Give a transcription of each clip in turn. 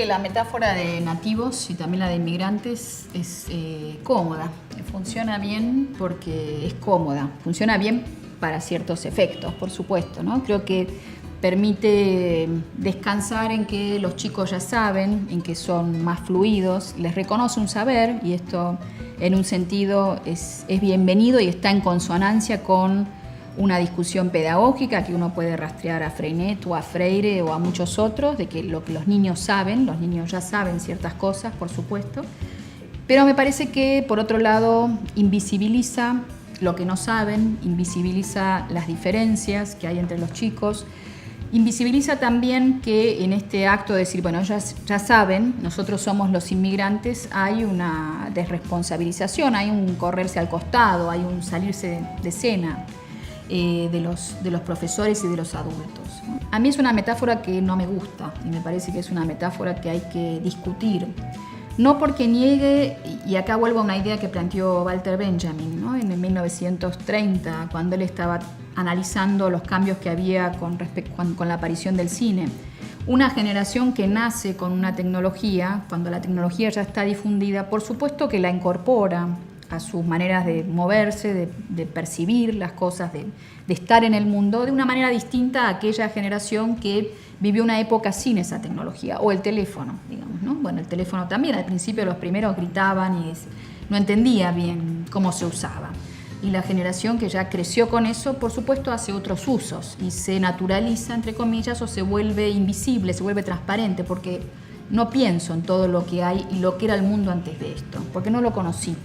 que la metáfora de nativos y también la de inmigrantes es cómoda. Funciona bien porque es cómoda. Funciona bien para ciertos efectos, por supuesto, ¿no? Creo que permite descansar en que los chicos ya saben, en que son más fluidos, les reconoce un saber y esto en un sentido es bienvenido y está en consonancia con una discusión pedagógica que uno puede rastrear a Freinet o a Freire o a muchos otros, de que lo que los niños ya saben ciertas cosas, por supuesto, pero me parece que por otro lado invisibiliza lo que no saben, invisibiliza las diferencias que hay entre los chicos, invisibiliza también que en este acto de decir, bueno, ya saben, nosotros somos los inmigrantes, hay una desresponsabilización, hay un correrse al costado, hay un salirse de escena de los profesores y de los adultos. A mí es una metáfora que no me gusta y me parece que es una metáfora que hay que discutir. No porque niegue, y acá vuelvo a una idea que planteó Walter Benjamin, ¿no? En el 1930, cuando él estaba analizando los cambios que había con la aparición del cine. Una generación que nace con una tecnología, cuando la tecnología ya está difundida, por supuesto que la incorpora a sus maneras de moverse, de percibir las cosas, de estar en el mundo, de una manera distinta a aquella generación que vivió una época sin esa tecnología, o el teléfono, digamos, ¿no? Bueno, el teléfono también, al principio los primeros gritaban y no entendía bien cómo se usaba. Y la generación que ya creció con eso, por supuesto, hace otros usos y se naturaliza, entre comillas, o se vuelve invisible, se vuelve transparente, porque no pienso en todo lo que hay y lo que era el mundo antes de esto, porque no lo conocí.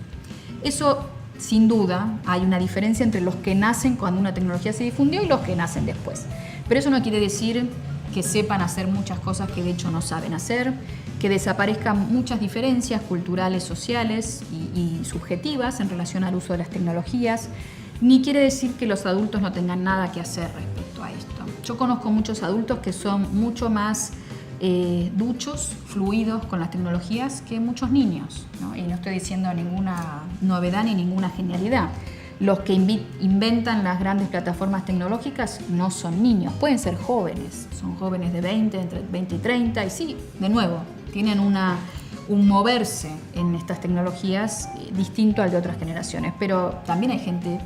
Eso, sin duda, hay una diferencia entre los que nacen cuando una tecnología se difundió y los que nacen después. Pero eso no quiere decir que sepan hacer muchas cosas que de hecho no saben hacer, que desaparezcan muchas diferencias culturales, sociales y subjetivas en relación al uso de las tecnologías, ni quiere decir que los adultos no tengan nada que hacer respecto a esto. Yo conozco muchos adultos que son mucho más duchos, fluidos con las tecnologías que muchos niños, ¿no? Y no estoy diciendo ninguna novedad ni ninguna genialidad. Los que inventan las grandes plataformas tecnológicas no son niños, pueden ser jóvenes, son jóvenes de 20, entre 20 y 30, y sí, de nuevo, tienen un moverse en estas tecnologías distinto al de otras generaciones, pero también hay gente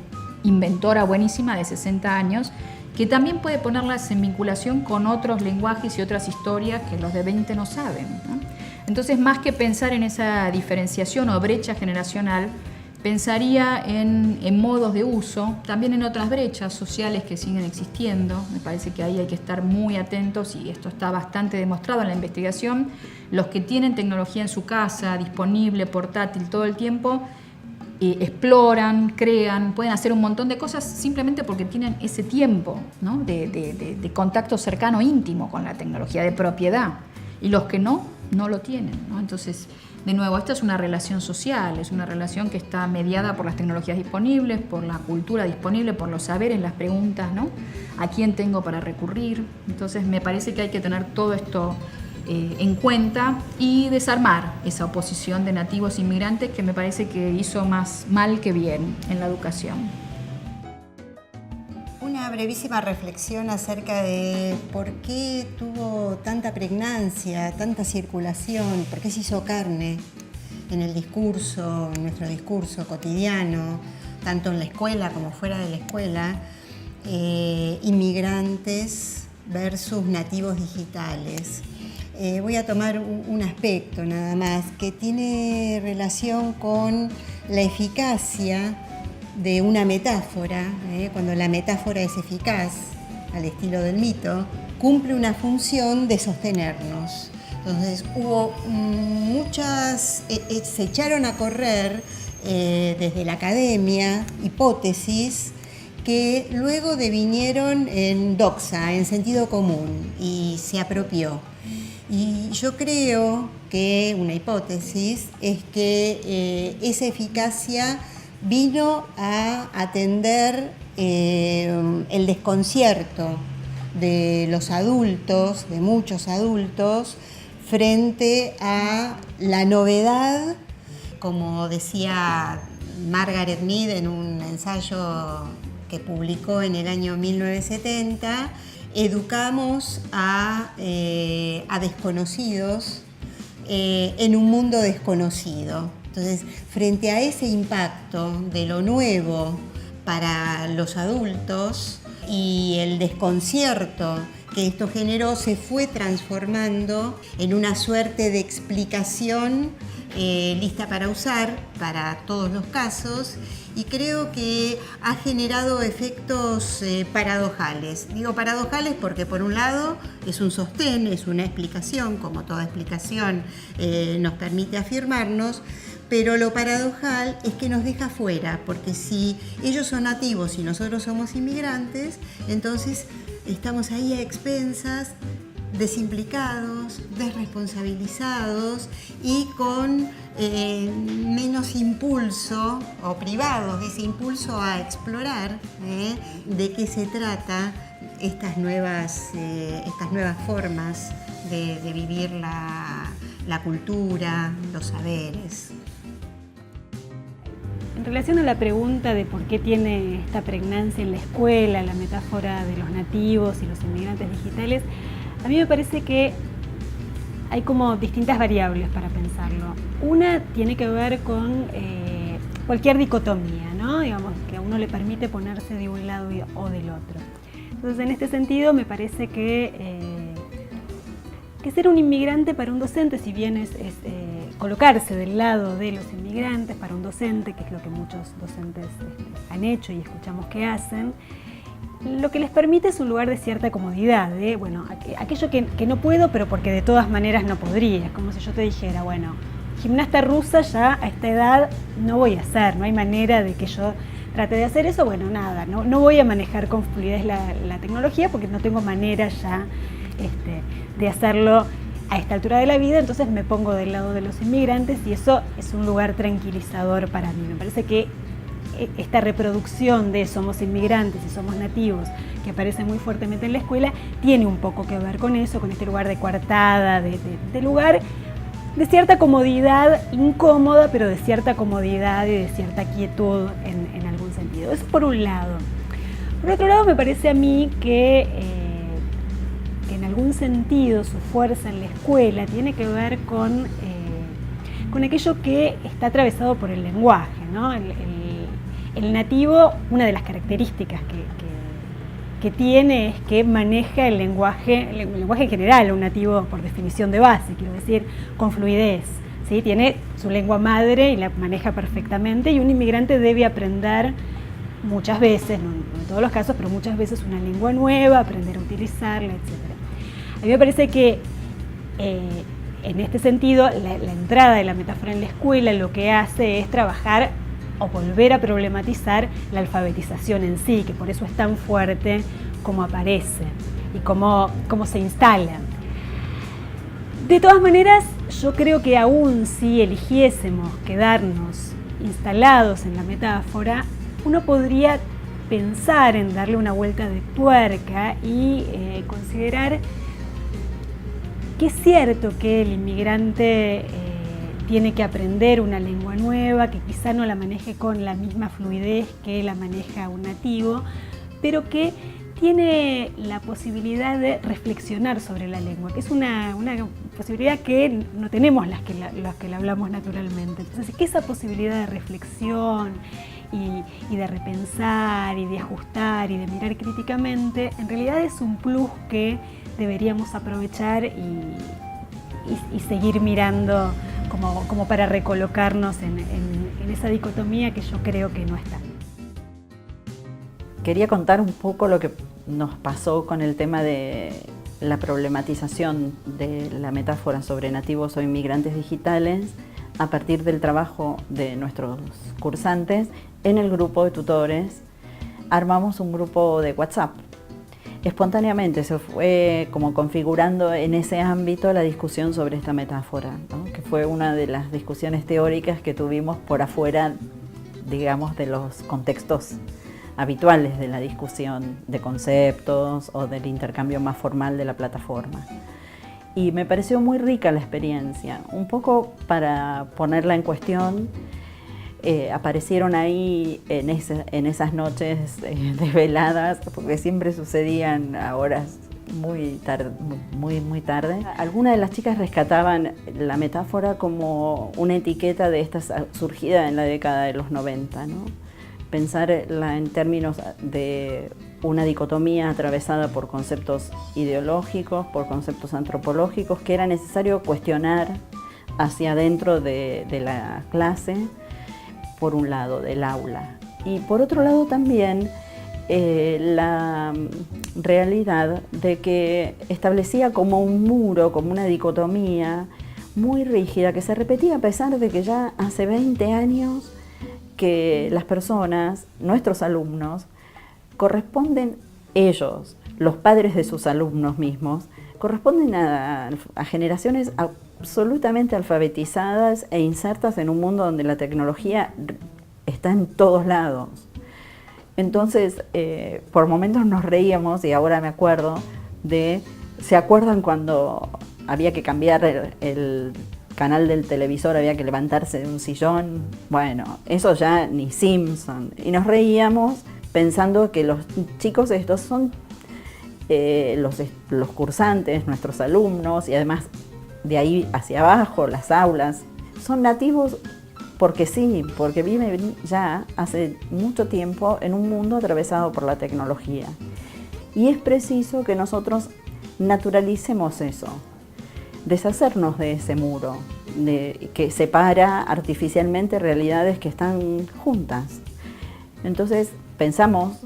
inventora buenísima de 60 años que también puede ponerlas en vinculación con otros lenguajes y otras historias que los de 20 no saben, ¿no? Entonces, más que pensar en esa diferenciación o brecha generacional, pensaría en modos de uso, también en otras brechas sociales que siguen existiendo. Me parece que ahí hay que estar muy atentos y esto está bastante demostrado en la investigación. Los que tienen tecnología en su casa, disponible, portátil todo el tiempo, exploran, crean, pueden hacer un montón de cosas simplemente porque tienen ese tiempo, ¿no? de contacto cercano, íntimo con la tecnología, de propiedad. Y los que no lo tienen, ¿no? Entonces, de nuevo, esta es una relación social, es una relación que está mediada por las tecnologías disponibles, por la cultura disponible, por los saberes, las preguntas, ¿no? ¿A quién tengo para recurrir? Entonces, me parece que hay que tener todo esto en cuenta y desarmar esa oposición de nativos e inmigrantes que me parece que hizo más mal que bien en la educación. Una brevísima reflexión acerca de por qué tuvo tanta pregnancia, tanta circulación, por qué se hizo carne en el discurso, en nuestro discurso cotidiano, tanto en la escuela como fuera de la escuela, inmigrantes versus nativos digitales. Voy a tomar un aspecto nada más que tiene relación con la eficacia de una metáfora. Cuando la metáfora es eficaz, al estilo del mito, cumple una función de sostenernos. Entonces hubo se echaron a correr desde la academia hipótesis que luego devinieron en doxa, en sentido común, y se apropió. Y yo creo que una hipótesis es que esa eficacia vino a atender el desconcierto de los adultos, de muchos adultos, frente a la novedad, como decía Margaret Mead en un ensayo que publicó en el año 1970, educamos a desconocidos en un mundo desconocido. Entonces, frente a ese impacto de lo nuevo para los adultos y el desconcierto que esto generó, se fue transformando en una suerte de explicación lista para usar para todos los casos, y creo que ha generado efectos paradojales. Digo paradojales porque por un lado es un sostén, es una explicación, como toda explicación nos permite afirmarnos, pero lo paradojal es que nos deja fuera, porque si ellos son nativos y nosotros somos inmigrantes, entonces estamos ahí a expensas, desimplicados, desresponsabilizados y con menos impulso, o privados de ese impulso a explorar de qué se trata estas nuevas formas de vivir la cultura, los saberes. En relación a la pregunta de por qué tiene esta pregnancia en la escuela, la metáfora de los nativos y los inmigrantes digitales, a mí me parece que hay como distintas variables para pensarlo. Una tiene que ver con cualquier dicotomía, ¿no? Digamos, que a uno le permite ponerse de un lado o del otro. Entonces, en este sentido, me parece que ser un inmigrante para un docente, si bien es colocarse del lado de los inmigrantes para un docente, que es lo que muchos docentes han hecho y escuchamos que hacen, lo que les permite es un lugar de cierta comodidad, bueno, aquello que no puedo, pero porque de todas maneras no podría. Es como si yo te dijera, bueno, gimnasta rusa ya a esta edad no voy a hacer, no hay manera de que yo trate de hacer eso, bueno, nada, no voy a manejar con fluidez la tecnología porque no tengo manera ya de hacerlo a esta altura de la vida, entonces me pongo del lado de los inmigrantes y eso es un lugar tranquilizador para mí. Me parece que esta reproducción de somos inmigrantes y somos nativos, que aparece muy fuertemente en la escuela, tiene un poco que ver con eso, con este lugar de coartada, de lugar de cierta comodidad incómoda, pero de cierta comodidad y de cierta quietud en algún sentido. Eso por un lado. Por otro lado, me parece a mí que en algún sentido su fuerza en la escuela tiene que ver con aquello que está atravesado por el lenguaje, ¿no? El nativo, una de las características que tiene es que maneja el lenguaje en general, un nativo por definición de base, quiero decir, con fluidez, ¿sí? Tiene su lengua madre y la maneja perfectamente, y un inmigrante debe aprender muchas veces, no en todos los casos, pero muchas veces una lengua nueva, aprender a utilizarla, etc. A mí me parece que en este sentido la entrada de la metáfora en la escuela lo que hace es trabajar o volver a problematizar la alfabetización en sí, que por eso es tan fuerte como aparece y cómo se instala. De todas maneras, yo creo que aún si eligiésemos quedarnos instalados en la metáfora, uno podría pensar en darle una vuelta de tuerca y considerar que es cierto que el inmigrante tiene que aprender una lengua nueva, que quizá no la maneje con la misma fluidez que la maneja un nativo, pero que tiene la posibilidad de reflexionar sobre la lengua, que es una posibilidad que no tenemos las que la hablamos naturalmente. Entonces, que esa posibilidad de reflexión y de repensar y de ajustar y de mirar críticamente, en realidad es un plus que deberíamos aprovechar y seguir mirando como para recolocarnos en esa dicotomía que yo creo que no está. Quería contar un poco lo que nos pasó con el tema de la problematización de la metáfora sobre nativos o inmigrantes digitales a partir del trabajo de nuestros cursantes en el grupo de tutores. Armamos un grupo de WhatsApp. Espontáneamente se fue como configurando en ese ámbito la discusión sobre esta metáfora, ¿no? Que fue una de las discusiones teóricas que tuvimos por afuera, digamos, de los contextos habituales de la discusión de conceptos o del intercambio más formal de la plataforma. Y me pareció muy rica la experiencia. Un poco para ponerla en cuestión, aparecieron ahí en esas noches desveladas, porque siempre sucedían a horas muy tarde, muy tarde. Algunas de las chicas rescataban la metáfora como una etiqueta de esta surgida en la década de los 90, ¿no? Pensarla en términos de una dicotomía atravesada por conceptos ideológicos, por conceptos antropológicos, que era necesario cuestionar hacia adentro de la clase, por un lado, del aula. Y por otro lado también la realidad de que establecía como un muro, como una dicotomía muy rígida, que se repetía a pesar de que ya hace 20 años que las personas, nuestros alumnos, corresponden ellos, los padres de sus alumnos mismos, corresponden a generaciones absolutamente alfabetizadas e insertas en un mundo donde la tecnología está en todos lados. Entonces, por momentos nos reíamos, y ahora me acuerdo ¿se acuerdan cuando había que cambiar el canal del televisor, había que levantarse de un sillón? Bueno, eso ya ni Simpson. Y nos reíamos pensando que los chicos estos son los cursantes, nuestros alumnos, y además de ahí hacia abajo, las aulas, son nativos porque sí, porque viven ya hace mucho tiempo en un mundo atravesado por la tecnología. Y es preciso que nosotros naturalicemos eso, deshacernos de ese muro que separa artificialmente realidades que están juntas. Entonces pensamos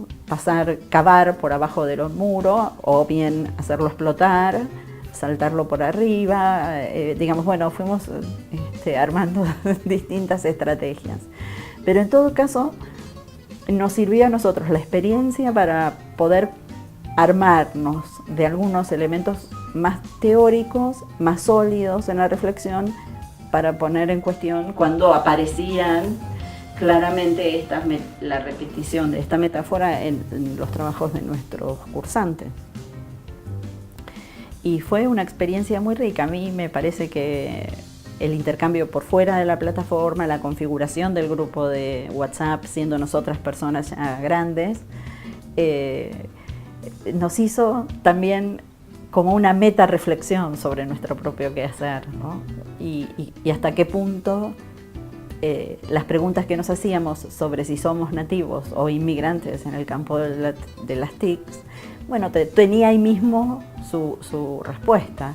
cavar por abajo de los muros, o bien hacerlo explotar, saltarlo por arriba, digamos, bueno, fuimos armando distintas estrategias. Pero en todo caso, nos sirvió a nosotros la experiencia para poder armarnos de algunos elementos más teóricos, más sólidos en la reflexión, para poner en cuestión cuando aparecían claramente la repetición de esta metáfora en los trabajos de nuestros cursantes. Y fue una experiencia muy rica. A mí me parece que el intercambio por fuera de la plataforma, la configuración del grupo de WhatsApp, siendo nosotras personas ya grandes, nos hizo también como una meta reflexión sobre nuestro propio quehacer, ¿no? Y hasta qué punto las preguntas que nos hacíamos sobre si somos nativos o inmigrantes en el campo de las TICs, bueno, tenía ahí mismo su respuesta.